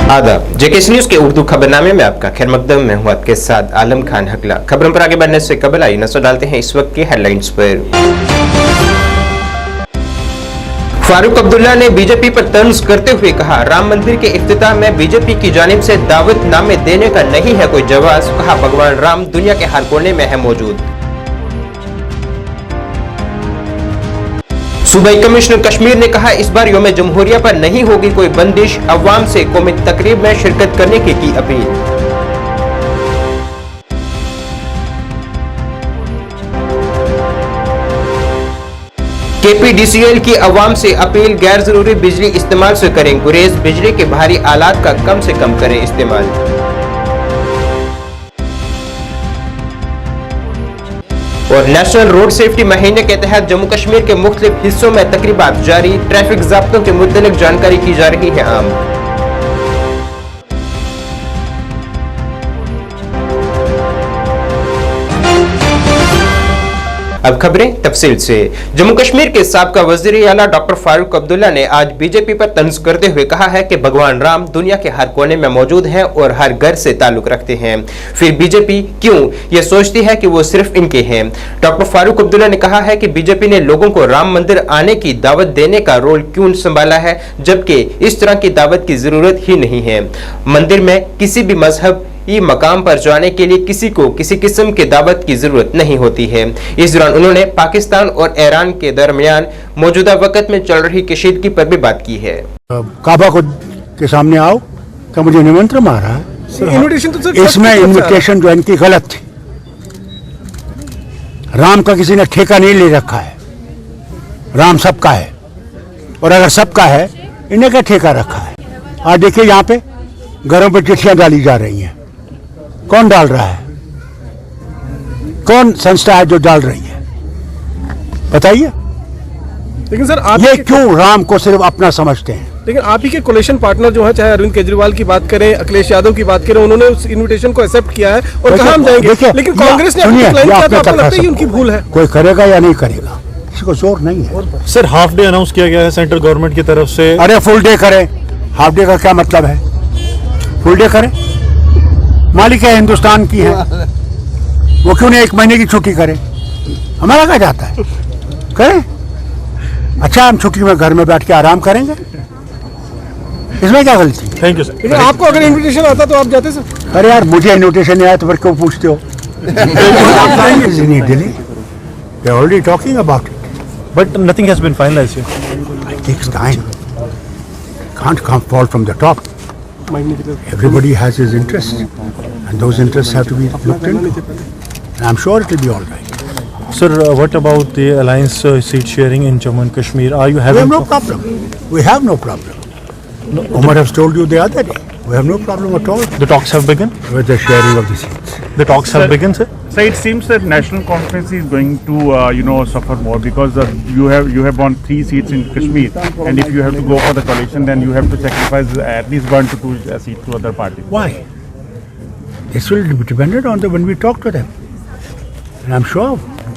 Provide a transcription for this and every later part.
आदाब, JKC news के उर्दू खबरनामे में आपका खैर मकदम। मैं हूं आपके साथ आलम खान हकला। खबरों पर आगे बढ़ने से कबल आई नजर डालते हैं इस वक्त की हेडलाइंस पर। फारूक अब्दुल्ला ने बीजेपी पर तंज करते हुए कहा, राम मंदिर के इफ्तिताह में बीजेपी की जानिब से दावतनामे देने का नहीं है कोई जवाब। कहा, भगवान राम दुनिया के हर कोने में है मौजूद। सूबाई कमिश्नर कश्मीर ने कहा, इस बार यौम जमहूरिया पर नहीं होगी कोई बंदिश। अवाम से कौमी तकरीब में शिरकत करने की अपील। KPDCL की अवाम से अपील, गैर जरूरी बिजली इस्तेमाल से करें गुरेज। बिजली के भारी आलात का कम से कम करें इस्तेमाल। और नेशनल रोड सेफ्टी महीने के तहत जम्मू कश्मीर के मुख्तलिफ हिस्सों में तकरीबात जारी। ट्रैफिक ज़ाब्तों के मुतल्लिक जानकारी की जा रही है आम। अब खबरें तफसील से। जम्मू कश्मीर के साबका वज़ीर आला डॉक्टर फारूक अब्दुल्ला ने आज बीजेपी पर तंज करते हुए कहा है कि भगवान राम दुनिया के हर कोने में मौजूद हैं और हर घर से ताल्लुक रखते हैं, फिर बीजेपी क्यों ये सोचती है कि वो सिर्फ इनके हैं। डॉक्टर फारूक अब्दुल्ला ने कहा है कि बीजेपी ने लोगों को राम मंदिर आने की दावत देने का रोल क्यों संभाला है, जबकि इस तरह की दावत की जरूरत ही नहीं है। मंदिर में किसी भी मजहब मकाम पर जाने के लिए किसी को किसी किस्म की दावत की जरूरत नहीं होती है। इस दौरान उन्होंने पाकिस्तान और ईरान के दरमियान मौजूदा वक्त में चल रही कशीदगी पर भी बात की है। काबा को के सामने आओ का मुझे निमंत्रण मारा है। इन्विटेशन तो इसमें इन्विटेशन जो इनकी गलत थी। राम का किसी ने ठेका नहीं ले रखा है। राम सबका है, और अगर सबका है इन्हें क्या ठेका रखा है। आज देखिए यहाँ पे घरों पर चिट्ठियां डाली जा रही हैं। कौन डाल रहा है? कौन संस्था है जो डाल रही है? बताइए। लेकिन सर आप ये क्यों राम को सिर्फ अपना समझते हैं? लेकिन आप ही के कोलिशन पार्टनर जो है, चाहे अरविंद केजरीवाल की बात करें, अखिलेश यादव की बात करें, उन्होंने उस इन्विटेशन को एक्सेप्ट किया है और कहा हम जाएंगे। लेकिन कांग्रेस ने लगता है उनकी भूल है। कोई करेगा या नहीं करेगा, किसी को जोर नहीं है। सर हाफ डे अनाउंस किया गया है सेंट्रल गवर्नमेंट की तरफ से। अरे फुल डे करें, हाफ डे का क्या मतलब है? फुल डे करें। मालिक है हिंदुस्तान की है, वो क्यों नहीं एक महीने की छुट्टी करे? हमारा क्या जाता है? करें। अच्छा, हम छुट्टी में घर में बैठ के आराम करेंगे, इसमें क्या गलती? Thank you sir. लेकिन आपको अगर इन्विटेशन आता तो आप जाते सर? अरे यार, मुझे इन्विटेशन नहीं आया तो फिर क्यों पूछते हो? They're already talking about it. But nothing has been finalized yet. It takes time. Can't come fall from the top. Everybody has his interests, and those interests have to be looked into. And I'm sure it will be all right. Sir, what about the alliance seat sharing in Jammu and Kashmir? Are you We having? have no problem. We have no problem. Umar has told you the other day. We have no problem at all The talks have begun. with the sharing of the seats. The talks have begun, sir. So it seems that National Conference is going to suffer more because you have won 3 seats in Kashmir, and if you have to go for the coalition, then you have to sacrifice at least 1 to 2 seats to other parties. Why? This will be dependent on when we talk to them, and I'm sure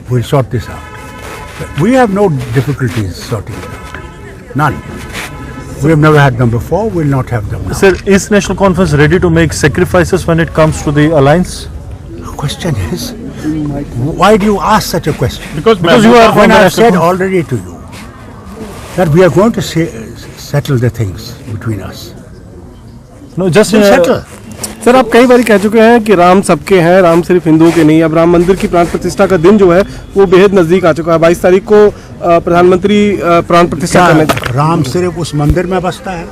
we'll sort this out. But we have no difficulties sorting it out. None. We have never had number 4. We'll not have them now. Sir, is National Conference ready to make sacrifices when it comes to the alliance? The question is, why do you ask such a question? Because you are When from the I've National said Conference. already to you that we are going to settle the things between us. No, just We'll settle. Sir आप कई बार कह चुके हैं कि राम सबके हैं, राम सिर्फ हिंदुओं के नहीं। अब राम मंदिर की प्राण प्रतिष्ठा का दिन जो है वो बेहद नजदीक आ चुका है। 22 तारीख को प्रधानमंत्री प्राण प्रतिष्ठा करने। राम सिर्फ उस मंदिर में बसता है?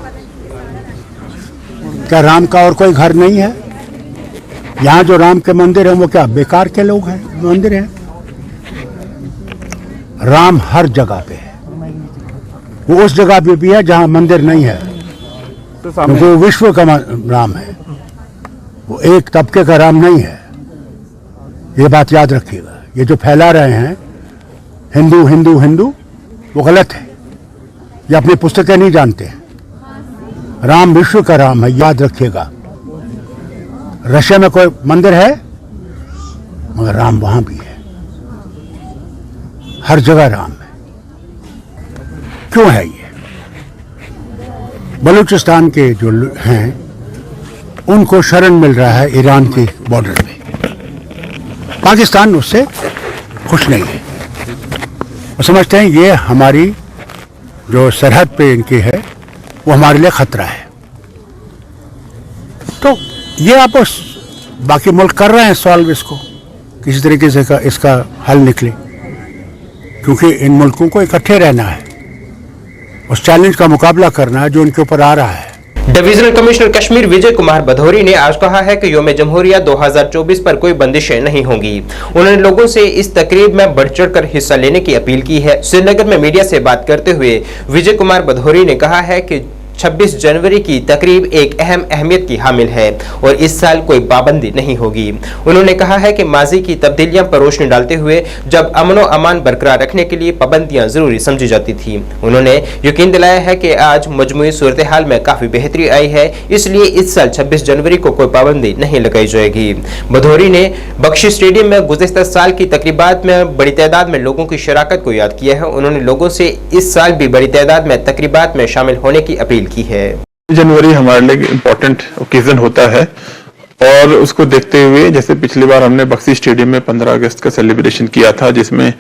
क्या राम का और कोई घर नहीं है? यहाँ जो राम के मंदिर हैं वो क्या बेकार के लोग हैं, मंदिर हैं? राम हर जगह पे है। वो उस जगह पे भी है जहाँ मंदिर नहीं है, क्योंकि वो विश्व का राम है, वो एक तबके का राम नहीं है। ये बात याद रखिएगा। ये जो फैला रहे हैं हिंदू हिंदू हिंदू, वो गलत है। ये अपनी पुस्तकें नहीं जानते हैं। राम विश्व का राम है, याद रखिएगा। रशिया में कोई मंदिर है, मगर राम वहां भी है। हर जगह राम है। क्यों है ये? बलूचिस्तान के जो हैं उनको शरण मिल रहा है ईरान के बॉर्डर में। पाकिस्तान उससे खुश नहीं है, वो समझते हैं ये हमारी जो सरहद पे इनकी है वो हमारे लिए खतरा है। तो ये आपस बाकी मुल्क कर रहे हैं सॉल्व इसको, किसी तरीके से इसका हल निकले, क्योंकि इन मुल्कों को इकट्ठे रहना है, उस चैलेंज का मुकाबला करना है जो उनके ऊपर आ रहा है। डिविजनल कमिश्नर कश्मीर विजय कुमार भदौरी ने आज कहा है कि यौम जमहूरिया 2024 पर कोई बंदिशें नहीं होंगी। उन्होंने लोगों से इस तकरीब में बढ़ चढ़कर हिस्सा लेने की अपील की है। श्रीनगर में मीडिया से बात करते हुए विजय कुमार भदौरी ने कहा है कि 26 जनवरी की तकरीब एक अहम अहमियत की हामिल है और इस साल कोई पाबंदी नहीं होगी। उन्होंने कहा है कि माजी की तब्दीलियां पर रोशनी डालते हुए जब अमन और अमान बरकरार रखने के लिए पाबंदियां जरूरी समझी जाती थी, उन्होंने यकीन दिलाया है कि आज मजमूई सूरत हाल में काफी बेहतरी आई है, इसलिए इस साल 26 जनवरी को कोई पाबंदी नहीं लगाई जाएगी। भदौरी ने बख्शी स्टेडियम में गुज़िश्ता साल की तकरीबात में बड़ी तादाद में लोगों की शराकत को याद किया है। उन्होंने लोगों से इस साल भी बड़ी तादाद में तकरीबात में शामिल होने की अपील की है। जनवरी हमारे लिए इम्पोर्टेंट ओकेजन होता है और उसको देखते हुए जैसे पिछली बार हमने बक्सी स्टेडियम में 15 अगस्त का सेलिब्रेशन किया था, जिसमें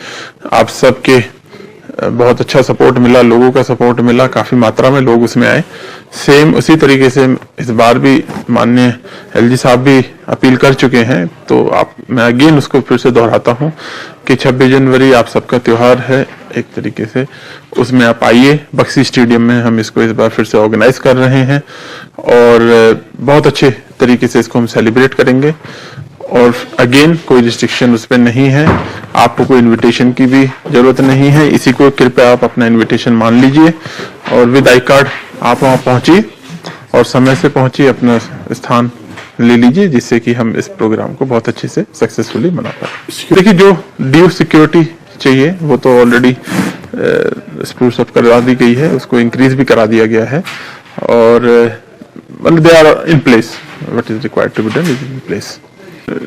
आप सबके बहुत अच्छा सपोर्ट मिला, लोगों का सपोर्ट मिला, काफी मात्रा में लोग उसमें आए। सेम उसी तरीके से इस बार भी माननीय एलजी साहब भी अपील कर चुके हैं, तो मैं अगेन उसको फिर से दोहराता हूं कि 26 जनवरी आप सबका त्योहार है, एक तरीके से उसमें आप आइए। बक्सी स्टेडियम में हम इसको इस बार फिर से ऑर्गेनाइज कर रहे हैं और बहुत अच्छे तरीके से इसको हम सेलिब्रेट करेंगे और अगेन कोई रिस्ट्रिक्शन उस पर नहीं है, आपको कोई इनविटेशन की भी जरूरत नहीं है। इसी को कृपया आप अपना इनविटेशन मान लीजिए और विद आई कार्ड आप वहां पहुंचिए और समय से पहुंचिए, अपना स्थान ले लीजिए, जिससे कि हम इस प्रोग्राम को बहुत अच्छे से सक्सेसफुली मना पाए। देखिए, जो ड्यू सिक्योरिटी चाहिए वो तो ऑलरेडी स्प्रूस अप करवा दी गई है, उसको इंक्रीज भी करा दिया गया है और they are in place, what is required to be done is in place.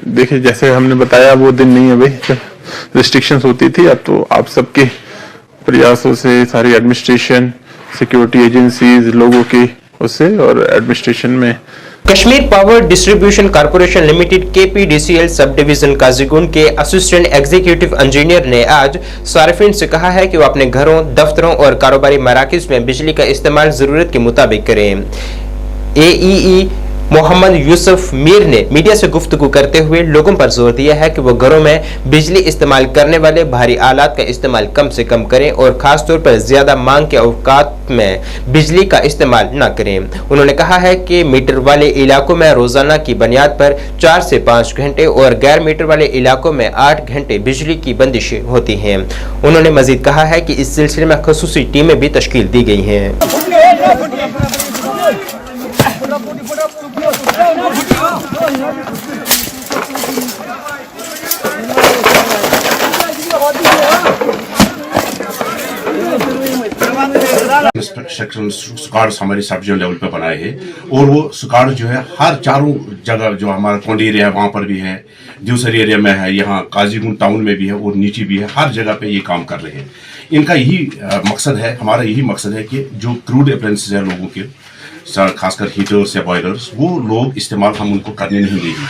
देखिए, जैसे हमने बताया वो दिन नहीं है भाई जब रिस्ट्रिक्शंस होती थी, अब तो आप सबके प्रयासों से सारी एडमिनिस्ट्रेशन, सिक्योरिटी एजेंसीज, लोगों की उससे और एडमिनिस्ट्रेशन में Kashmir power distribution corporation limited KPDCL sub division Qazigund के असिस्टेंट एग्जीक्यूटिव इंजीनियर ने आज सार्फिन से कहा है कि वो अपने घरों, दफ्तरों और कारोबारी मराकज में बिजली का इस्तेमाल जरूरत के मुताबिक करें। AEE मोहम्मद यूसुफ मीर ने मीडिया से गुफ्तगू करते हुए लोगों पर जोर दिया है कि वो घरों में बिजली इस्तेमाल करने वाले भारी आलात का इस्तेमाल कम से कम करें और खास तौर पर ज्यादा मांग के औकात में बिजली का इस्तेमाल न करें। उन्होंने कहा है कि मीटर वाले इलाकों में रोजाना की बुनियाद पर 4 से 5 घंटे और गैर मीटर वाले इलाकों में 8 घंटे बिजली की बंदिशें होती हैं। उन्होंने मजीद कहा है कि इस सिलसिले में खसूसी टीमें भी तश्कील दी गई हैं। सेक्शन स्क्वाड हमारी सब डिवीजन लेवल पे बनाए हैं और वो स्क्वाड जो है हर चारों जगह, जो हमारा कोंडी एरिया है वहाँ पर भी है, दिवसर एरिया में है, यहाँ काजीगुंड टाउन में भी है और नीचे भी है, हर जगह पे ये काम कर रहे हैं। इनका यही मकसद है, हमारा यही मकसद है कि जो क्रूड अप्लायंसेस है लोगों के, खासकर हीटर्स या बॉयलर्स, वो लोग इस्तेमाल हम उनको करने नहीं देंगे।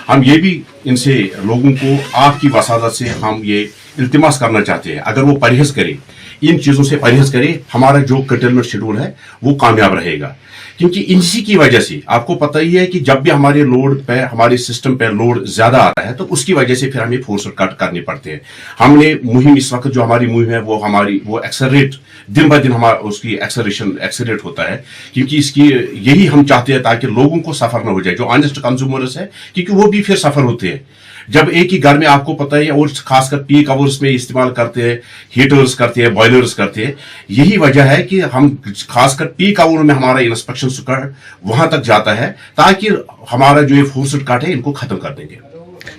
हम ये भी इनसे लोगों को आपकी वसादत से हम ये इल्तिमास करना चाहते हैं, अगर वो परहेज करें, इन चीज़ों से परहेज करें, हमारा जो कर्टेलमेंट शेड्यूल है वो कामयाब रहेगा। क्योंकि इसी की वजह से आपको पता ही है कि जब भी हमारे लोड पे, हमारे सिस्टम पे लोड ज्यादा आता है तो उसकी वजह से फिर हमें फोर्स कट करने पड़ते हैं। हमने मुहिम इस वक्त जो हमारी मुहिम है वो एक्सेलरेट, दिन ब दिन हमारा उसकी एक्सेलरेट होता है, क्योंकि इसकी यही हम चाहते हैं ताकि लोगों को सफर ना हो जाए, जो ऑनेस्ट कंज्यूमर्स है, क्योंकि वो भी फिर सफर होते हैं। जब एक ही घर में आपको पता है, और खासकर पीक आवर्स में इस्तेमाल करते हैं, हीटर्स करते हैं, बॉयलर्स करते हैं, यही वजह है कि हम खासकर पीक आवर में हमारा इंस्पेक्शन स्क्वाड वहां तक जाता है ताकि हमारा जो ये फोर्स्ड कट है इनको खत्म कर देंगे।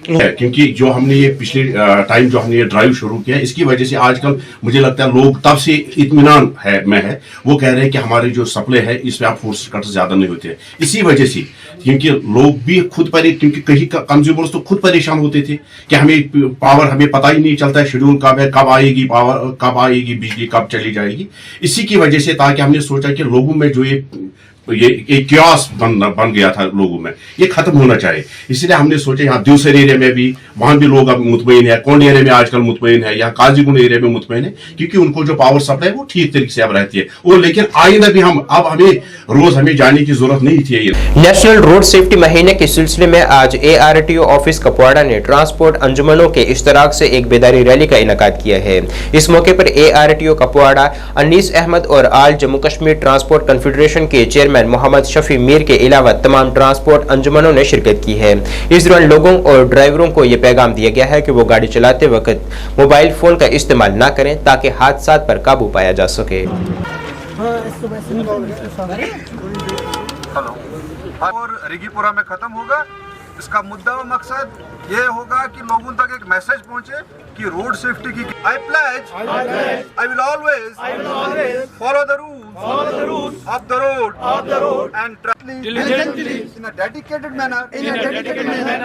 क्योंकि जो हमने ये पिछले टाइम जो हमने ये ड्राइव शुरू किया, इसकी वजह से आजकल मुझे लगता है लोग तब से इत्मीनान है, वो कह रहे हैं कि हमारे जो सप्लाई है इसमें आप फोर्स कट ज्यादा नहीं होते हैं। इसी वजह से क्योंकि लोग भी खुद क्योंकि कहीं कंज्यूमर्स तो खुद परेशान होते थे कि हमें पावर, हमें पता ही नहीं चलता है शेड्यूल कब है, कब आएगी पावर, कब आएगी बिजली, कब चली जाएगी। इसी की वजह से ताकि हमने सोचा कि लोगों में जो ये ये एक क्यास बन गया था लोगों में, ये खत्म होना चाहिए। इसलिए हमने सोचा यहाँ दिवसर एरिया में भी, वहां भी लोग अब मुतमईन है, कोंड एरिया में आजकल मुतमईन है, यहाँ काजीगुंड एरिया में मुतमईन है, क्योंकि उनको जो पावर सप्लाई वो ठीक तरीके से अब रहती है। और लेकिन आइंदा भी हमें जाने की जरूरत नहीं थी। नेशनल रोड सेफ्टी महीने के सिलसिले में आज ARTO ऑफिस कपवाड़ा ने ट्रांसपोर्ट अंजुमनों के इश्तराक से एक बेदारी रैली का इनेकाद किया है। इस मौके पर ARTO कपवाड़ा, अनीस अहमद और आल जम्मू कश्मीर ट्रांसपोर्ट कन्फेडरेशन के चेयरमैन मोहम्मद शफी मीर के अलावा तमाम ट्रांसपोर्ट अंजुमनों ने शिरकत की है। इस दौरान लोगों और ड्राइवरों को यह पैगाम दिया गया है कि वो गाड़ी चलाते वक्त मोबाइल फोन का इस्तेमाल न करें ताकि हादसा पर काबू पाया जा सके। और रिगीपुरा में खत्म होगा। इसका मुद्दा व मकसद ये होगा कि लोगों तक एक मैसेज पहुंचे कि रोड सेफ्टी की I pledge I will always follow the rules of the road and diligently in a dedicated manner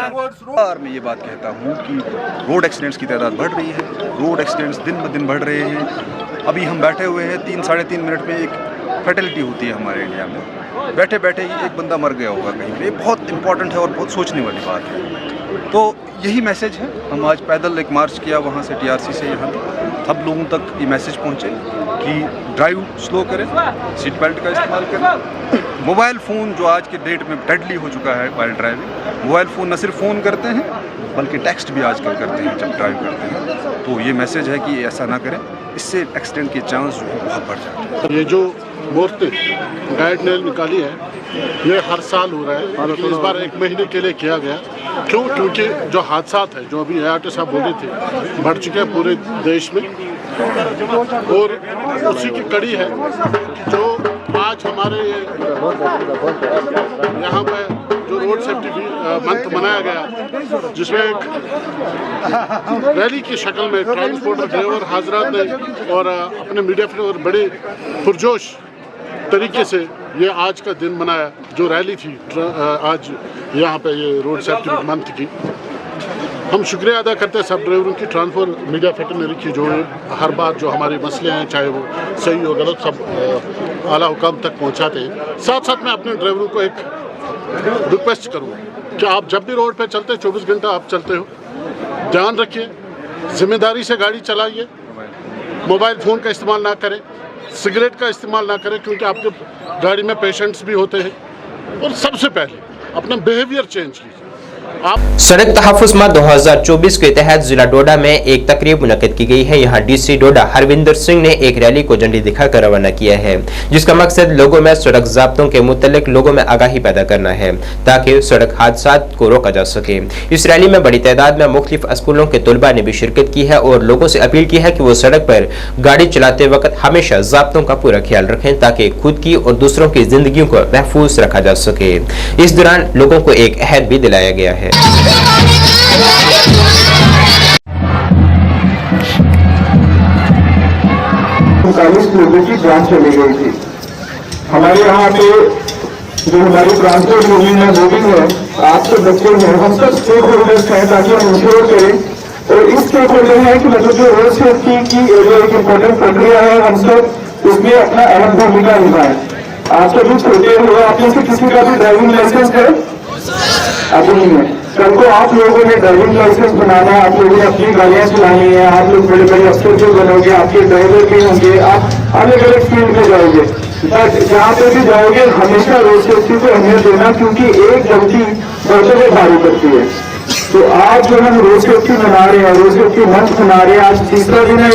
towards road। और मैं ये बात कहता हूँ कि रोड एक्सीडेंट्स की तादाद बढ़ रही है, रोड एक्सीडेंट्स दिन ब दिन बढ़ रहे हैं। अभी हम बैठे हुए हैं, 3-3.5 मिनट में एक फैटेलिटी होती है हमारे इंडिया में, बैठे बैठे ही एक बंदा मर गया होगा कहीं पे। ये बहुत इंपॉर्टेंट है और बहुत सोचने वाली बात है। तो यही मैसेज है, हम आज पैदल एक मार्च किया वहाँ से TRC से यहाँ तक, सब लोगों तक ये मैसेज पहुँचे कि ड्राइव स्लो करें, सीट बेल्ट का इस्तेमाल करें। मोबाइल फ़ोन जो आज के डेट में डेडली हो चुका है वाइल ड्राइविंग, मोबाइल फ़ोन न सिर्फ फ़ोन करते हैं बल्कि टेक्स्ट भी आजकल करते हैं जब ड्राइव करते हैं। तो ये मैसेज है कि ऐसा ना करें, इससे एक्सीडेंट के चांस जो है बहुत बढ़ जाते हैं। ये जो मूर्ति गाइडलाइन निकाली है ये हर साल हो रहा है, इस बार 1 महीने के लिए किया गया। क्यों? क्योंकि जो हादसात है जो अभी ARTO साहब बोले थे बढ़ चुके हैं पूरे देश में, और उसी की कड़ी है जो आज हमारे यहाँ पे जो रोड सेफ्टी मंथ मनाया गया, जिसमें एक रैली की शक्ल में ट्रांसपोर्ट ड्राइवर हाजरात ने और अपने मीडिया फ्रेंड और बड़े पुरजोश तरीके से ये आज का दिन मनाया। जो रैली थी आज यहाँ पे ये रोड सेफ्टी मंथ की, हम शुक्रिया अदा करते हैं सब ड्राइवरों की, ट्रांसपोर्ट मीडिया फेटरनरी की, जो हर बार जो हमारे मसले हैं चाहे वो सही हो गलत सब आला हुकाम तक पहुँचाते हैं। साथ साथ मैं अपने ड्राइवरों को एक रिक्वेस्ट करूँगा कि आप जब भी रोड पे चलते हैं, 24 घंटा आप चलते हो, ध्यान रखिए, जिम्मेदारी से गाड़ी चलाइए, मोबाइल फ़ोन का इस्तेमाल ना करें, सिगरेट का इस्तेमाल ना करें, क्योंकि आपके गाड़ी में पेशेंट्स भी होते हैं। और सबसे पहले अपना बिहेवियर चेंज कीजिए। सड़क तहफ़्फ़ुज़ माह 2024 के तहत जिला डोडा में एक तकरीब मुनक़िद की गई है। यहाँ DC डोडा हरविंदर सिंह ने एक रैली को झंडी दिखाकर रवाना किया है, जिसका मकसद लोगों में सड़क ज़ाब्तों के मुतल्लिक़ लोगों में आगाही पैदा करना है ताकि सड़क हादसात को रोका जा सके। इस रैली में बड़ी तादाद में मुख्तलिफ स्कूलों के तलबा ने भी शिरकत की है और लोगों से अपील की है कि वो सड़क पर गाड़ी चलाते वक्त हमेशा ज़ाब्तों का पूरा ख्याल रखें ताकि खुद की और दूसरों की जिंदगी को महफूज रखा जा सके। इस दौरान लोगों को एक अहद भी दिलाया गया है। 40 लोगों की जान चली गई थी। हमारे यहाँ पे जो हमारी ट्रांसपोर्ट यूनियन है वो भी है, आप सब बच्चे हैं, हम सब स्टेक होल्डर्स हैं ताकि हम इंश्योर करें। और इस स्टेक होल्डर है कि मतलब जो रोड सेफ्टी की एक इम्पोर्टेंट प्रक्रिया है, हम सब उसमें अपना अहम भूमिका निभाएं। आप सभी छोटे हो, आप में से किसी का भी ड्राइविंग लाइसेंस है? अभी नहीं है। कल को आप लोगों ने ड्राइविंग लाइसेंस बनाना है, आप लोगों ने अपनी गाड़ियाँ चलानी है, आप लोग बड़े बड़े अफसर जो बनोगे, आपके ड्राइवर भी होंगे, आप अलग अलग फील्ड में जाओगे, बट जहाँ पे भी जाओगे हमेशा रोड सेफ्टी को अहमियत देना, क्योंकि एक गलती बढ़ते हुए भारी करती है। तो आज जो हम रोड सेफ्टी मना रहे हैं, रोड सेफ्टी मंथ मना रहे हैं, आज 3रा दिन है,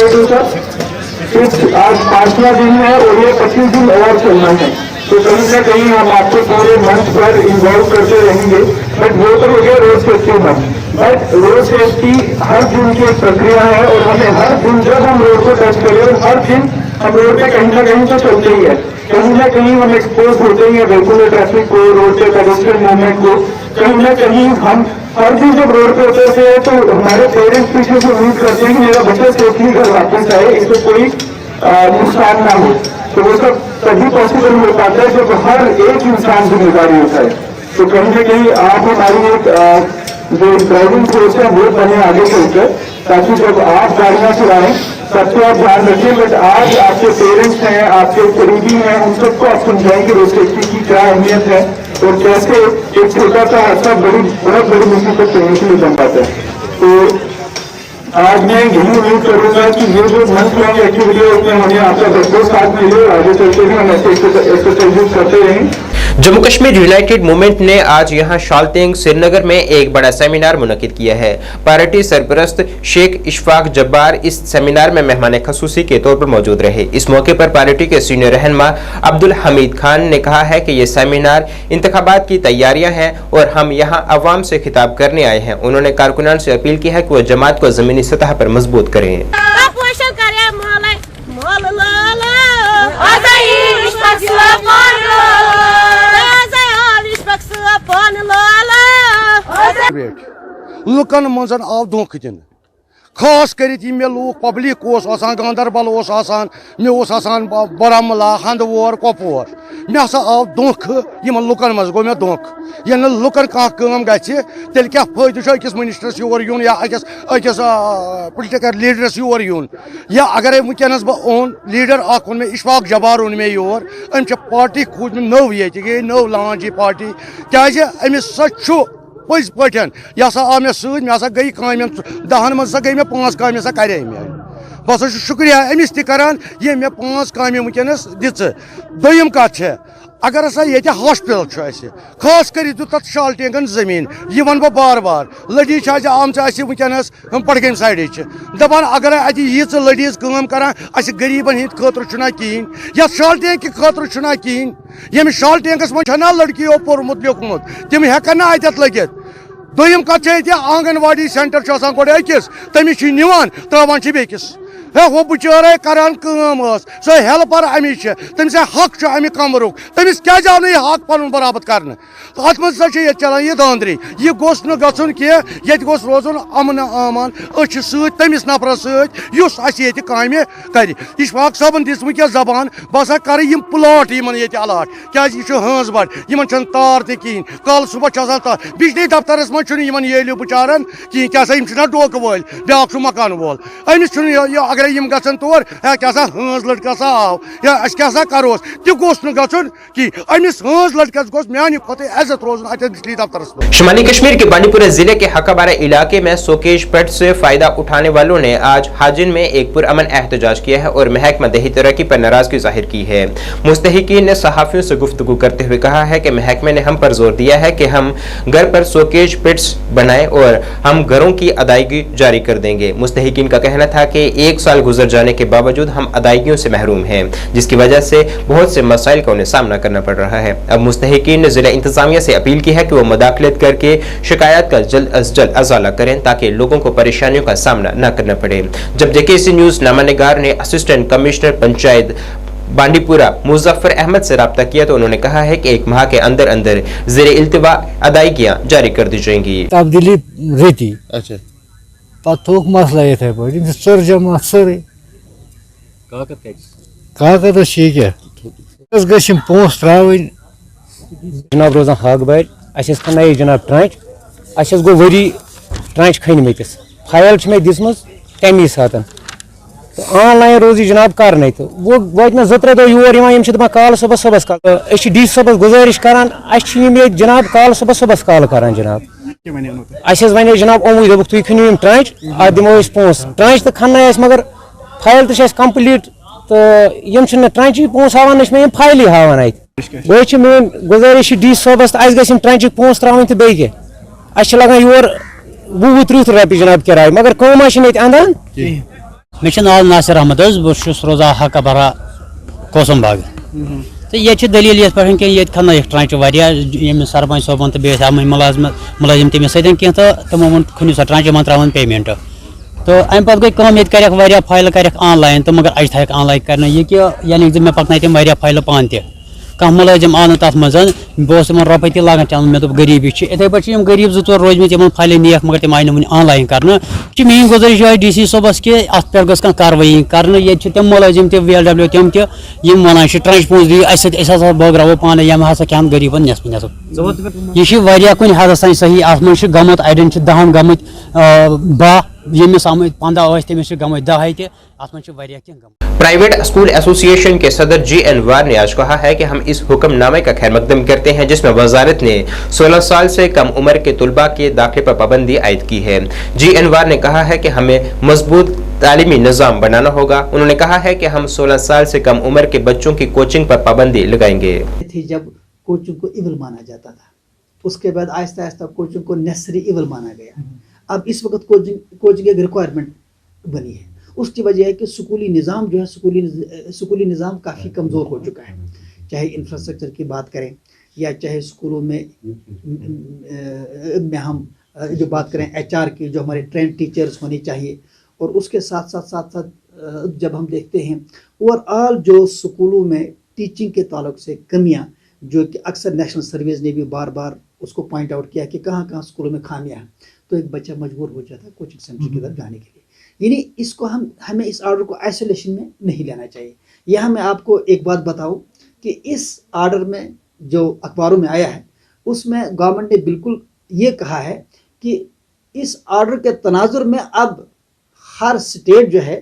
आज 5वां दिन है और ये 25 दिन और चलना है। तो कहीं ना कहीं हम आपको पूरे मंथ पर इन्वॉल्व करते रहेंगे। बट वो तो हो गया road safety month, but road safety हर दिन की एक प्रक्रिया है और हमें हर दिन जब हम रोड को टच करें, और हर दिन हम रोड पे कहीं ना कहीं तो चलते ही है, कहीं ना कहीं हम एक्सपोज होते ही है बिल्कुल ट्रैफिक को, रोड पे पेडेस्ट्रियन मूवमेंट को। कहीं ना कहीं हम हर दिन जब रोड पे उतरते हैं तो हमारे पेरेंट्स पीछे से उम्मीद करते हैं कि मेरा बच्चा सेफली घर वापस आए, इससे कोई नुकसान ना हो। तो वो सब तभी पॉसिबल हो पाता है जब हर एक इंसान जिम्मेदारी होता है। तो कहीं ना कहीं आप हमारी एक जो ड्राइविंग फोर्स है वो बने आगे चलकर, ताकि जब आप गाड़ियाँ चलाएं सबको आप ध्यान रखिए, बट आज आपके पेरेंट्स हैं, आपके करीबी हैं, उन सबको आप समझाएंगे रोड सेफ्टी की क्या अहमियत है और कैसे एक छोटा सा हादसा बहुत बड़ी मुसीबत करने के लिए बन पाता है। तो आज मैं यही उम्मीद करूंगा कि ये जो मंथ लॉन्ग एक्टिविटी है उसमें हमें आपका भरपूर साथ मिले और आगे चलते भी हम ऐसे एक्सरसाइजेस करते रहें। जम्मू कश्मीर यूनाइटेड मूवमेंट ने आज यहां शालटेंग श्रीनगर में एक बड़ा सेमिनार मुनक्किद किया है। पार्टी सरपरस्त शेख इशफाक जब्बार इस सेमिनार में मेहमान खसूसी के तौर पर मौजूद रहे। इस मौके पर पार्टी के सीनियर रहनुमा अब्दुल हमीद खान ने कहा है कि ये सेमिनार इंतखाबात की तैयारियां हैं और हम यहां अवाम से खिताब करने आए हैं। उन्होंने कारकुनान से अपील की है कि वो जमात को जमीनी सतह पर मजबूत करें। लुकन मज आव धोख दिन खास कर मे लूक पब्लिक गांदरबल मे बारामूला हंदवोर कपवार मे हसा आव धोख लुकन मज गो मे धोख ये लुकन कम तेल क्या फायदे अकिस मिनिस्टरस योर यून या अकिस पोलिटिकल लीडरस योर यून या अगर वनस बह ओन लीडर ओन मे इशफाक जब्बार ओन मे योर अम पार्टी खूज नव ये गई नव लॉन्च यह पार्टी क्या अमिस सु पज पन यह आव मे सह गई काम 10 मज गई मे 5 काम करे मे बस शुक्रिया अमिस तरान ये मे 5 काम वनस दिम कत अगर हसा ये हॉस्पिटल खास कर तथ शालटेंगन जमीन यह वन बह बार बार लड़ी आम वनस पड़गम साइड दपान अगर अत यीच लड़ीज करान गरीबन हंद खतर कहें या शालटेंग कि खतर कहें यम शालटेंगस मना लड़कियों पोर्मुत लिखमुत तम हेकन अत लगित दोम कत आंगनवाड़ी सेंटर अकिस तमिस निवान त्रावान बेकिस है वो बिचारे करान सो हेल्पर अमिस तमिस हक अमि कमरुक तमिस क्या आव यह हक पन बराबर कर अत मज चलान यह दांदरी यह गोस गन कह गोस रोजन अमन आमान तमिस नफरस सत काम कर इशफाक साहबन दिस वह जबान बह कर प्लाट ये अलाट क्या हंस बट इन तार तहन कल सुबह तार बिजली दफ्तरस मज बिचारन कहें क्या डोक वल ब्या मकान वोल अमिस अगर गन तौर क्या हंस लड़का आव या क्या करोस तह गोस गन कि अमिस हंस लड़कस गोस म्यान खुद इज्जत रोजन अत बिजली दफ्तर। शुमाली कश्मीर के बांडीपुरा जिले के हकाबारा इलाके में सोकेश पेट से फायदा उठाने वालों ने आज हाजिन में एक पुरअमन एहतजाज किया है और महकमा दही तरक्की पर नाराजगी जाहिर की है। मुस्तहिकीन ने सहाफियों से गुफ्तगू करते हुए कहा है कि महकमे ने हम पर जोर दिया है कि हम घर पर सोकेश पेट्स बनाएं और हम घरों की अदायगी जारी कर देंगे। मुस्तहिकीन का कहना था कि 1 साल गुजर जाने के बावजूद हम अदायगियों से महरूम हैं, जिसकी वजह से बहुत से मसाइल का उन्हें सामना करना पड़ रहा है। अब मुस्तहिकीन ने जिला इंतजामिया से अपील की है कि वो मुदाखलत करके शिकायत का जल्द अज जल्द अजाला करें ताकि लोगों को परेशानियों का सामना न करना पड़े। जब जेकेसी न्यूज नामानिगार ने असिस्टेंट कमिश्नर पंचायत बांडीपुरा मुजफ्फर अहमद से रब्ता किया तो उन्होंने कहा है कि 1 माह के अंदर अंदर ज़ेरे इल्तिवा अदायगियां जारी कर दी जाएंगी। तब्दीली रेती अच्छा पत्थोक मसला ये थे बड़ी सर जमा सर कागज ठीक है बस गशिम पोस्ट त्रावन जनाब रोजान हक बार अस खनाई जनाब ट्रांच अस गो वरी ट्रांच खनमतिस फाइल मे दिसम तमी सात तो ऑनलाइन रोजी जनाब कर तो वो वत मे 2-3 दो योर दपान कल सुबह कल डी सबस गुजारिश करान जनाब कल सुबह कल करान जनाब अस वन जनाब ओमू दोप तुम खनियो ट्रांच अत दिमो पोस ट्रांच तो खन्ना मगर फाइल तो कंप्लीट तो यम ट्रांच पोस हावान मे फाइल हावान अत वो मेन गुजारिश डी सबस अस गम ट्रांच पोस त्रावन तो बे अस लगान योर 20-30 रपी जनाब किराय मगर कम अंदान मे नाव नासिर अहमद बहुत रोजान हकाबारा कोसम बाग तो ये दलील ये पे कि खन ट्रांच वारिया सरपंच सोबन तो बे मुलाजिम तमिस सत कह तो तमो वो खनियो सा ट्रांच मन त्रावन पेमेंट तो अम पे गई कम ये फाइल कर ऑनलाइन तो मगर अज थ ऑनलाइन कर ये कि यानी मे पकन तम फाइल पान कह मुलाजिम आन तथ मज बहुत रुपये तक लागान चलन मे दोप गरीबी इथे पे गरीब 2-4 रोजम फाइल नेक मगर तम आय वन ऑनलाइन कर मेन गुजारिश DC सोबस कि अत पे गस कार्रवाई कर तम मुलाजिम VLW तम वन ट्रांच पोस दियो बगरावो पाने यम हसा क्या गरीबन नसफ नसफ यह कुन हद तान सही अत मन गमुत अड़न 10 गमुत 12 यमिस 15 तमिस गमुत 10 प्राइवेट स्कूल एसोसिएशन के सदर जी अनवर ने आज कहा है कि हम इस हुक्मनामे का खैर मकदम करते हैं जिसमें वजारत ने 16 साल से कम उम्र के तुलबा के दाखिले पर पाबंदी आयद की है। जी अनवर ने कहा है कि हमें मजबूत तालीमी निज़ाम बनाना होगा। उन्होंने कहा है कि हम 16 साल से कम उम्र के बच्चों की कोचिंग पर पाबंदी लगाएंगे। जब कोचिंग को इवल माना जाता था, उसके बाद आहिस्ता आहिस्ता कोचिंग को नेसेसरी इवल माना गया। अब इस वक्त कोचिंग एक रिक्वायरमेंट बनी है। उसकी वजह है कि स्कूली निज़ाम जो है स्कूली निज़ाम काफ़ी कमज़ोर हो चुका है। चाहे इंफ्रास्ट्रक्चर की बात करें या चाहे स्कूलों में हम जो बात करें HR की, जो हमारे ट्रेंड टीचर्स होने चाहिए, और उसके साथ साथ जब हम देखते हैं ओवरऑल जो स्कूलों में टीचिंग के ताल्लुक से कमियां, जो कि अक्सर नेशनल सर्वेज ने भी बार बार उसको पॉइंट आउट किया कि कहाँ कहाँ स्कूलों में खामियां हैं, तो एक बच्चा मजबूर हो जाता है कोचिंग सेंटर की तरफ जाने के लिए। यानी इसको हमें इस आर्डर को आइसोलेशन में नहीं लेना चाहिए। यह मैं आपको एक बात बताऊं कि इस आर्डर में जो अखबारों में आया है उसमें गवर्नमेंट ने बिल्कुल ये कहा है कि इस आर्डर के तनाजुर में अब हर स्टेट जो है,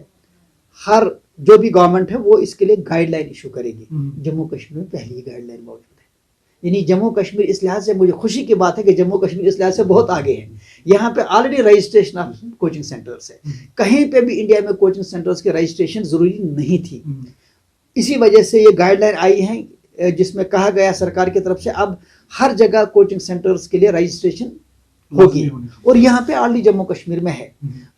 हर जो भी गवर्नमेंट है वो इसके लिए गाइडलाइन इशू करेगी। जम्मू कश्मीर में पहली ही गाइडलाइन मौजूद है। यानी जम्मू कश्मीर इस लिहाज से मुझे खुशी की बात है कि जम्मू कश्मीर इस लिहाज से बहुत आगे है। यहाँ पे already registration of coaching centres है। कहीं पे भी इंडिया में कोचिंग सेंटर्स के रजिस्ट्रेशन ज़रूरी नहीं थी। इसी वजह से ये गाइडलाइन आई है जिसमें कहा गया सरकार की तरफ से अब हर जगह कोचिंग सेंटर्स के लिए रजिस्ट्रेशन होगी, और यहाँ पे ऑलरेडी जम्मू कश्मीर में है।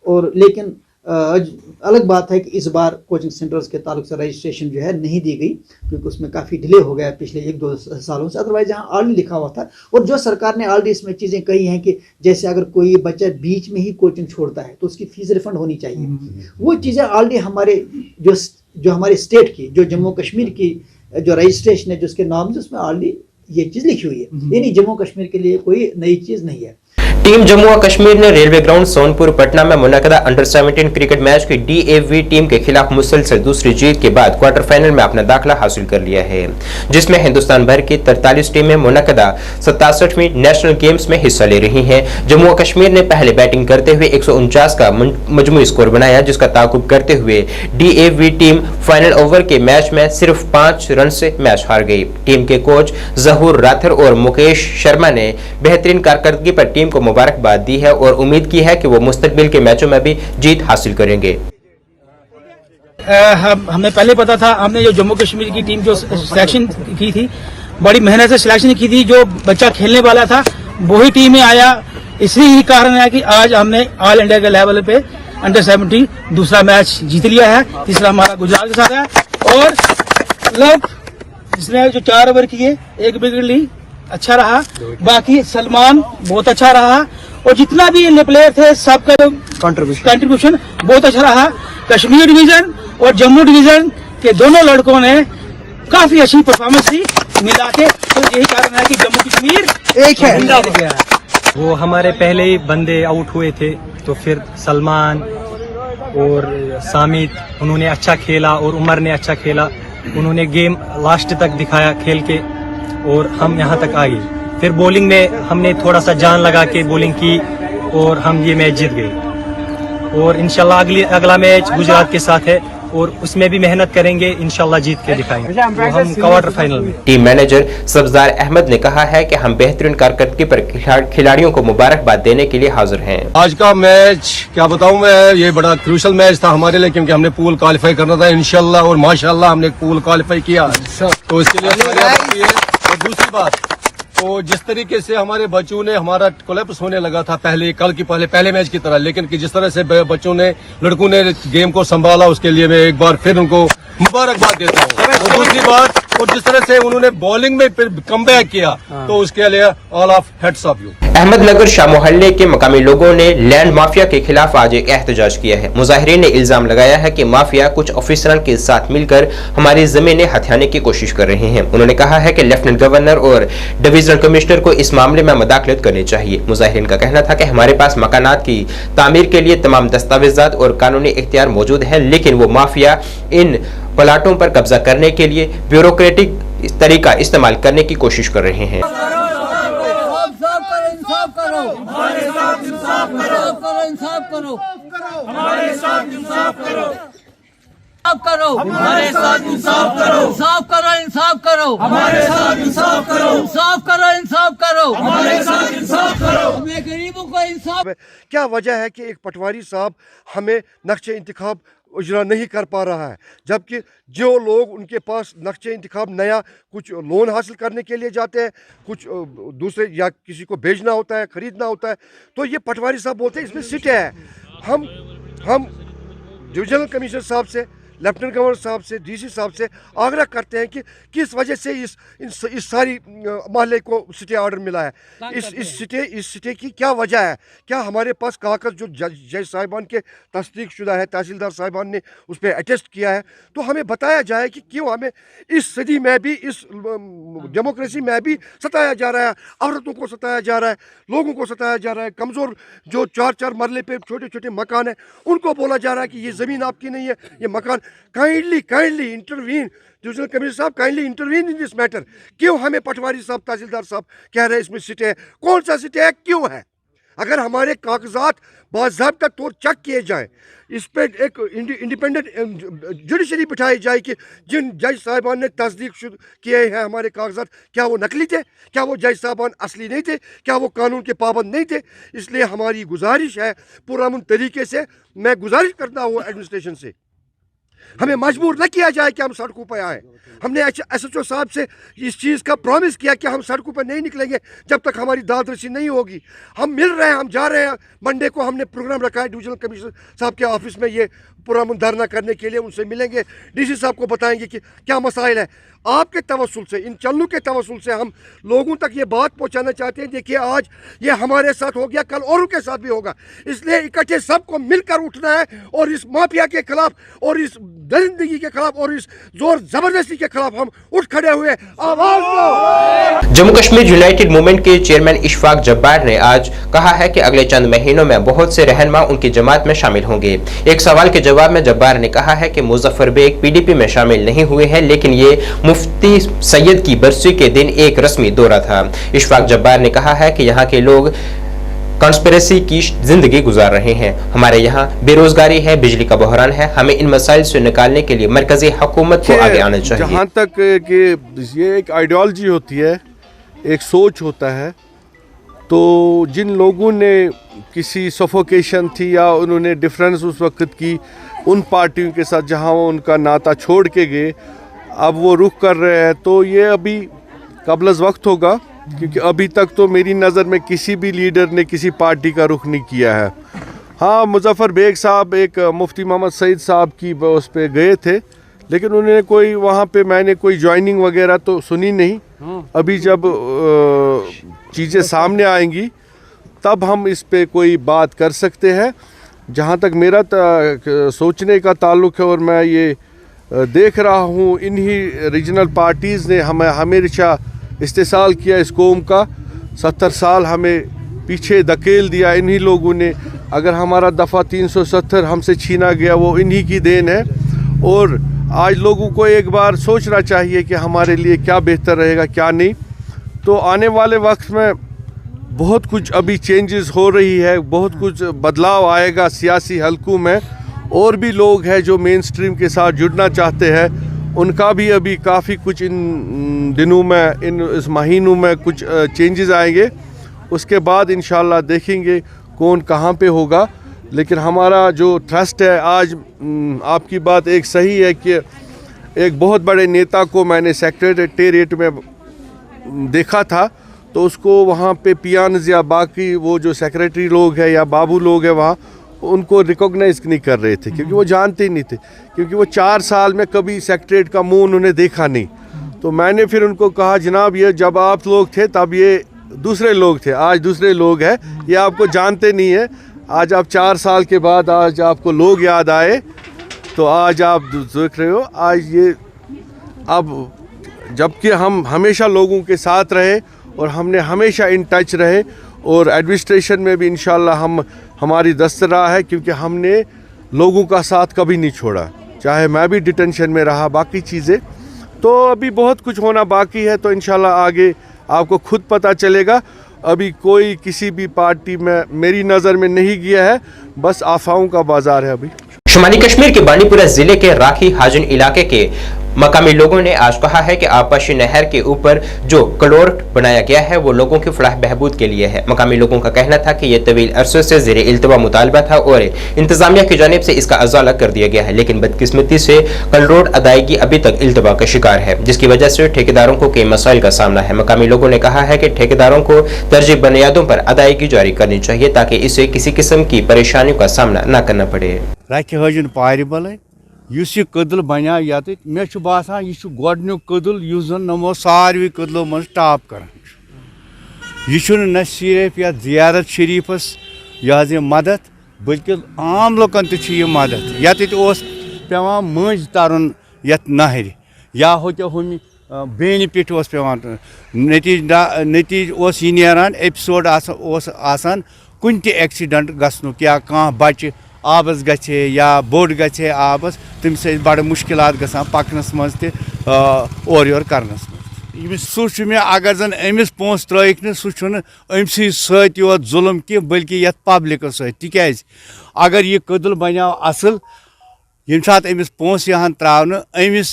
और लेकिन अलग बात है कि इस बार कोचिंग सेंटर्स के ताल्लुक से रजिस्ट्रेशन जो है नहीं दी गई, क्योंकि उसमें काफ़ी डिले हो गया पिछले 1-2 सालों से। अदरवाइज जहाँ ऑलरेडी लिखा हुआ था, और जो सरकार ने ऑलरेडी इसमें चीज़ें कही हैं कि जैसे अगर कोई बच्चा बीच में ही कोचिंग छोड़ता है तो उसकी फीस रिफंड होनी चाहिए। वो चीज़ें ऑलरेडी हमारे जो हमारे स्टेट की, जो जम्मू कश्मीर की जो रजिस्ट्रेशन है, जो उसके नॉर्म्स, उसमें ऑलरेडी ये चीज़ लिखी हुई है। यानी जम्मू कश्मीर के लिए कोई नई चीज़ नहीं है। टीम जम्मू और कश्मीर ने रेलवे ग्राउंड सोनपुर पटना में मुनक़दा अंडर 17 क्रिकेट मैच की DAV टीम के खिलाफ मुसलसल दूसरी जीत के बाद क्वार्टर फाइनल में अपना दाखिला हासिल कर लिया है, जिसमें हिंदुस्तान भर की 43 टीमें मुनक़दा 67वीं नेशनल गेम्स में हिस्सा ले रही हैं। जम्मू और कश्मीर ने पहले बैटिंग करते हुए 149 का मजमूई स्कोर बनाया, जिसका ताक़ुब करते हुए DAV टीम फाइनल ओवर के मैच में सिर्फ 5 रन से मैच हार गई। टीम के कोच जहूर राथर और मुकेश शर्मा ने बेहतरीन कारकर्दगी पर टीम को मुबारकबाद दी है और उम्मीद की है कि वो मुस्तकबिल के मैचों में भी जीत हासिल करेंगे। हमें पहले पता था, हमने जो जम्मू कश्मीर की टीम जो सिलेक्शन की थी, बड़ी मेहनत से सिलेक्शन की थी। जो बच्चा खेलने वाला था वही टीम में आया। इसी ही कारण है कि आज हमने ऑल इंडिया के लेवल पे अंडर 17 दूसरा मैच जीत लिया है। तीसरा हमारा गुजरात के साथ है, और मतलब जिसने जो 4 ओवर किए, 1 विकेट ली, अच्छा रहा। बाकी सलमान बहुत अच्छा रहा, और जितना भी इन प्लेयर थे सबका कंट्रीब्यूशन बहुत अच्छा रहा। कश्मीर डिवीजन और जम्मू डिवीजन के दोनों लड़कों ने काफी अच्छी परफॉर्मेंस दी मिला के, तो यही कारण है कि जम्मू कश्मीर एक है। वो हमारे पहले ही बंदे आउट हुए थे, तो फिर सलमान और सामित उन्होंने अच्छा खेला, और उमर ने अच्छा खेला। उन्होंने गेम लास्ट तक दिखाया खेल के, और हम यहाँ तक आ गए। फिर बॉलिंग में हमने थोड़ा सा जान लगा के बॉलिंग की, और हम ये मैच जीत गए। और इंशाल्लाह अगला मैच गुजरात के साथ है, और उसमें भी मेहनत करेंगे, इंशाल्लाह जीत के दिखाएंगे। हम क्वार्टर फाइनल में। टीम मैनेजर सब्जार अहमद ने कहा है कि हम बेहतरीन कारकर्दगी पर खिलाड़ियों को मुबारकबाद देने के लिए हाजिर हैं। आज का मैच क्या बताऊं मैं, ये बड़ा क्रूशल मैच था हमारे लिए, क्योंकि हमने पूल क्वालिफाई करना था इंशाल्लाह, और माशाल्लाह हमने पूल क्वालिफाई किया, तो इसके लिए। और दूसरी बात, तो जिस तरीके से हमारे बच्चों ने, हमारा कोलैप्स होने लगा था पहले मैच की तरह, लेकिन कि जिस तरह से बच्चों ने, लड़कों ने गेम को संभाला, उसके लिए मैं एक बार फिर उनको मुबारकबाद देता हूँ। और दूसरी बात, और जिस तरह से उन्होंने बॉलिंग में फिर कमबैक किया, तो उसके लिए all of heads of you. Ahmednagar Shah मोहल्ले के मकामी लोगों ने लैंड माफिया के खिलाफ आज एक एहतजाज किया है। मुजाहिरीन ने इल्जाम लगाया है कि माफिया कुछ ऑफिसरान के साथ मिलकर हमारी जमीनें हथियाने की कोशिश कर रहे हैं। उन्होंने कहा है कि लेफ्टिनेंट गवर्नर और डिवीजनल कमिश्नर को इस मामले में मदाखलत करनी चाहिए। मुजाहिरीन का कहना था कि हमारे पास मकानात की तामीर के लिए तमाम दस्तावेजात और कानूनी इख्तियार मौजूद है, लेकिन वो माफिया इन प्लाटों पर कब्जा करने के लिए ब्यूरोक्रेटिक तरीका इस्तेमाल करने की कोशिश कर रहे हैं। इंसाफ करो, हमारे साथ इंसाफ करो, इंसाफ करो, इंसाफ करो, हमारे साथ इंसाफ करो, इंसाफ करो, इंसाफ करो, हमारे साथ इंसाफ करो, हमें गरीबों को इंसाफ। क्या वजह है कि एक पटवारी साहब हमें नक्शे इंतखाब उजरा नहीं कर पा रहा है, जबकि जो लोग उनके पास नक्शे इंतखाब नया कुछ लोन हासिल करने के लिए जाते हैं, कुछ दूसरे या किसी को भेजना होता है, खरीदना होता है, तो ये पटवारी साहब बोलते हैं इसमें सिटे है। हम डिविजनल कमिश्नर साहब से, लेफ्टिनेंट गवर्नर साहब से, डीसी साहब से आग्रह करते हैं कि किस वजह से इस सारी महल्ले को सिटे ऑर्डर मिला है, इस सिटे की क्या वजह है। क्या हमारे पास कागज जो जज साहिबान के तस्दीक शुदा है, तहसीलदार साहिबान ने उस पर अटेस्ट किया है, तो हमें बताया जाए कि क्यों हमें इस सदी में भी, इस डेमोक्रेसी में भी सताया जा रहा है। औरतों को सताया जा रहा है, लोगों को सताया जा रहा है, कमज़ोर जो 4-4 मरले पे छोटे छोटे मकान हैं उनको बोला जा रहा है कि ये ज़मीन आपकी नहीं है, ये मकान। काइंडली इंटरवीन, डिविजनल कमिश्नर साहब, kindly intervene in this matter. क्यों हमें पटवारी साहब, तहसीलदार साहब कह रहे हैं इसमें सिटे है, कौन सा सिटे है, क्यों है। अगर हमारे कागजात बाज़ाब्ता तौर चेक किए जाएं, इस पर एक इंडिपेंडेंट जुडिशरी बिठाई जाए कि जिन जज साहिबान ने तस्दीक किए हैं हमारे कागजात, क्या वो नकली थे, क्या वो जज साहिबान असली नहीं थे, क्या वो कानून के पाबंद नहीं थे। इसलिए हमारी गुजारिश है, पुरअमन तरीके से मैं गुजारिश करता हूँ एडमिनिस्ट्रेशन से, हमें मजबूर न किया जाए कि हम सड़कों पर आए। हमने SHO साहब से इस चीज़ का प्रॉमिस किया कि हम सड़कों पर नहीं निकलेंगे जब तक हमारी दादरसी नहीं होगी। हम मिल रहे हैं, हम जा रहे हैं। मंडे को हमने प्रोग्राम रखा है डिविजनल कमिश्नर साहब के ऑफिस में, ये पुरअमन धरना करने के लिए। उनसे मिलेंगे, डीसी साहब को बताएंगे कि क्या मसाइल है। आपके तवस्सुल से, इन चन्नू के तवस्सुल से हम लोगों तक ये बात पहुंचाना चाहते हैं, देखिए आज ये हमारे साथ हो गया, कल औरों के साथ भी होगा। इसलिए इकट्ठे सबको मिलकर उठना है और इस माफिया के खिलाफ और इस दरिंदगी के खिलाफ और इस जोर जबरदस्ती के खिलाफ हम उठ खड़े हुए आवाज दो। जम्मू कश्मीर यूनाइटेड मूवमेंट के चेयरमैन इशफाक जब्बार ने आज कहा है कि अगले चंद महीनों में बहुत से रहनुमा उनकी जमात में शामिल होंगे। एक सवाल के जवाब में जब्बार ने कहा है कि मुजफ्फर बेग PDP में शामिल नहीं हुए हैं, लेकिन ये मुफ्ती सैयद की बरसी के दिन एक रस्मी दौरा था। इशफाक जब्बार ने कहा है कि यहाँ के लोग कॉन्स्पिरेसी की जिंदगी गुजार रहे हैं। हमारे यहाँ बेरोजगारी है, बिजली का बहरान है, हमें इन मसाइल से निकालने के लिए मरकजी हुकूमत को आगे आना चाहिए। जहाँ तक कि ये एक आइडियोलॉजी होती है, एक सोच होता है, तो जिन लोगों ने किसी सफोकेशन थी या उन्होंने डिफरेंस उस वक्त की उन पार्टियों के साथ जहाँ वो उनका नाता छोड़ के गए, अब वो रुख कर रहे हैं, तो ये अभी कबल वक्त होगा, क्योंकि अभी तक तो मेरी नज़र में किसी भी लीडर ने किसी पार्टी का रुख नहीं किया है। हाँ, मुजफ्फर बेग साहब एक मुफ्ती मोहम्मद सईद साहब की उस पे गए थे, लेकिन उन्होंने कोई वहाँ पे मैंने कोई ज्वाइनिंग वगैरह तो सुनी नहीं। अभी जब चीज़ें सामने आएंगी तब हम इस पे कोई बात कर सकते हैं। जहाँ तक मेरा सोचने का ताल्लुक़ है और मैं ये देख रहा हूँ, इन्हीं रीजनल पार्टीज़ ने हमें हमेशा इस्तेसाल किया इस कौम का। 70 साल हमें पीछे धकेल दिया इन्हीं लोगों ने। अगर हमारा दफ़ा 370 हमसे छीना गया, वो इन्हीं की देन है। और आज लोगों को एक बार सोचना चाहिए कि हमारे लिए क्या बेहतर रहेगा, क्या नहीं। तो आने वाले वक्त में बहुत कुछ अभी चेंजेस हो रही है, बहुत कुछ बदलाव आएगा सियासी हलकों में। और भी लोग हैं जो मेन स्ट्रीम के साथ जुड़ना चाहते हैं, उनका भी अभी काफ़ी कुछ इन दिनों में, इस महीनों में कुछ चेंजेस आएंगे। उसके बाद इंशाल्लाह देखेंगे कौन कहाँ पे होगा। लेकिन हमारा जो ट्रस्ट है, आज आपकी बात एक सही है कि एक बहुत बड़े नेता को मैंने सेक्रेटेरिएट में देखा था, तो उसको वहाँ पे पियानज़ या बाकी वो जो सेक्रेटरी लोग हैं या बाबू लोग हैं वहाँ, उनको रिकॉग्नाइज नहीं कर रहे थे, क्योंकि वो जानते ही नहीं थे, क्योंकि वो 4 साल में कभी सेक्रेटरीट का मुंह उन्होंने देखा नहीं। तो मैंने फिर उनको कहा, जनाब ये जब आप लोग थे तब ये दूसरे लोग थे, आज दूसरे लोग हैं, ये आपको जानते नहीं है। आज आप 4 साल के बाद आज आपको लोग याद आए, तो आज आप देख रहे हो। आज ये अब जबकि हम हमेशा लोगों के साथ रहे और हमने हमेशा इन टच रहे, और एडमिनिस्ट्रेशन में भी इंशाल्लाह हमारी दस्तरा है, क्योंकि हमने लोगों का साथ कभी नहीं छोड़ा, चाहे मैं भी डिटेंशन में रहा, बाकी चीज़ें। तो अभी बहुत कुछ होना बाकी है, तो इंशाल्लाह आगे आपको खुद पता चलेगा। अभी कोई किसी भी पार्टी में मेरी नज़र में नहीं गया है, बस आफाओं का बाज़ार है अभी। शुमाली कश्मीर के बांडीपुरा जिले के राखी हाजिन इलाके के मकामी लोगों ने आज कहा है कि आपशी नहर के ऊपर जो कलोर्ट बनाया गया है वो लोगों की फलाह बहबूद के लिए है। मकामी लोगों का कहना था कि यह तवील अरसे से ज़ेरे इल्तवा मुतालबा था और इंतजामिया की जानिब से इसका अजाला कर दिया गया है, लेकिन बदकिस्मती से कलरोड अदायगी अभी तक इल्तवा का शिकार है, जिसकी वजह से ठेकेदारों को कई मसाइल का सामना है। मकामी लोगों ने कहा है कि ठेकेदारों को तरजीह बुनियादों पर अदायगी जारी करनी चाहिए ताकि इसे किसी किस्म की परेशानियों का सामना न करना पड़े। राखी हाजिन पारि बल यह कदल बना यत मे बसान यह गोडनुक कदल जन नमो सारवी कदलों मज टॉप कर न सिर्फ यह जियारत शरीफस यह मदद बल्कि आम लोकन तह मदद यत पेवान मंज तरन यत नहर या होते हम बेन पे पेवान नतीज यह नेरान एपिसोड आसान कुन त एक्सीडेंट गसनुक या कह बच्चे आबस गछे या बोट गछे आबस तम से बड़ मुश्किलात गसान पकनस मज और योर करनस मज सह मे अगर जन अमिस पोंस त्रिक न सह अमसी सत योत जुल्म कि बल्कि यत पब्लिक सत तिकाज अगर यह कदल बनो असल यम सात अमिस पोंस यहान त्रावन अमिस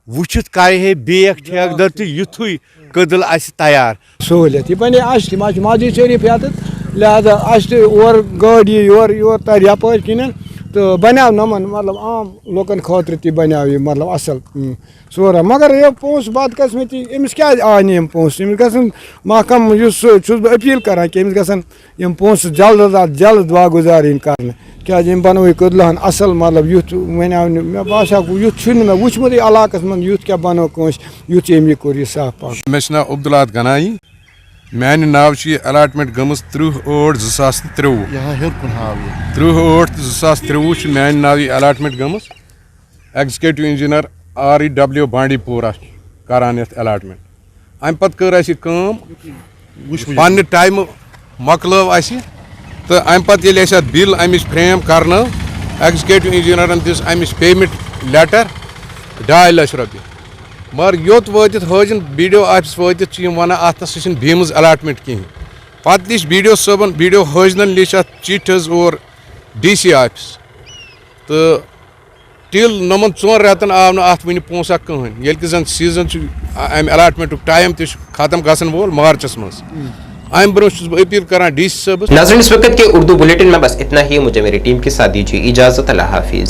वुचित करे बेक ठेकेदार तो युथुई कदल आस तैयार सहूलियत यह बने माजी शरीफ यत लिहाजा और गाड़ी योर योर तर यपर किन तो बनाव नमन मतलब आम लोकन खतर तह बनाव यह मतलब असल सोरा मगर ये पोस बदकस्मती अमिस क्या आन यम पोस अमिस गसन महकम बह अपील करान कि अमिस गसन यम पोस जल्द अज जल्द वागुजारी कर क्या बनो कदलहन असल मतलब युथ वनाव मे बसा युथ मे वुचमुत इलाकस मन युथ क्या बनो कंस युथ यम यह कोर साफ पाक मे नाव अब्दुल्लाह गनाई मान नाव अलाटमेंट गमज 30/8/2023 30/8/2023 मान नाव अलाटमेंट गमज एग्जीक्यूटिव इंजीनियर REW बांडीपोरा करान अलाटमेंट अम पत कर पन्ने टाइम मकलो तो अम पत बिल अमिस फ्रेम कर एग्जीक्यूटिव इंजीनियरन दिस अमिस पेमेंट लेटर 2.5 लाख रुपये मगर योत वातित हाजिन BDO ऑफिस वातित वन अत सह भीमज अलाटमेंट कहें पत लिच BDO सबन BDO हाजिन लिच अत चिट्ठिज और DC ऑफिस तो टिल नमन 4 रेतन आव न अत वन पोसा कहन ये कि जन सीजन अम अलाटमेंट टाइम तह खत्म गसन वोल मार्चस मज अम ब्रोह अपील करान DC साहब। नाज़रीन इस वक्त के उर्दू बुलेटिन में बस इतना ही। मुझे मेरी टीम के साथ दीजिए इजाजत। अल्लाह हाफिज।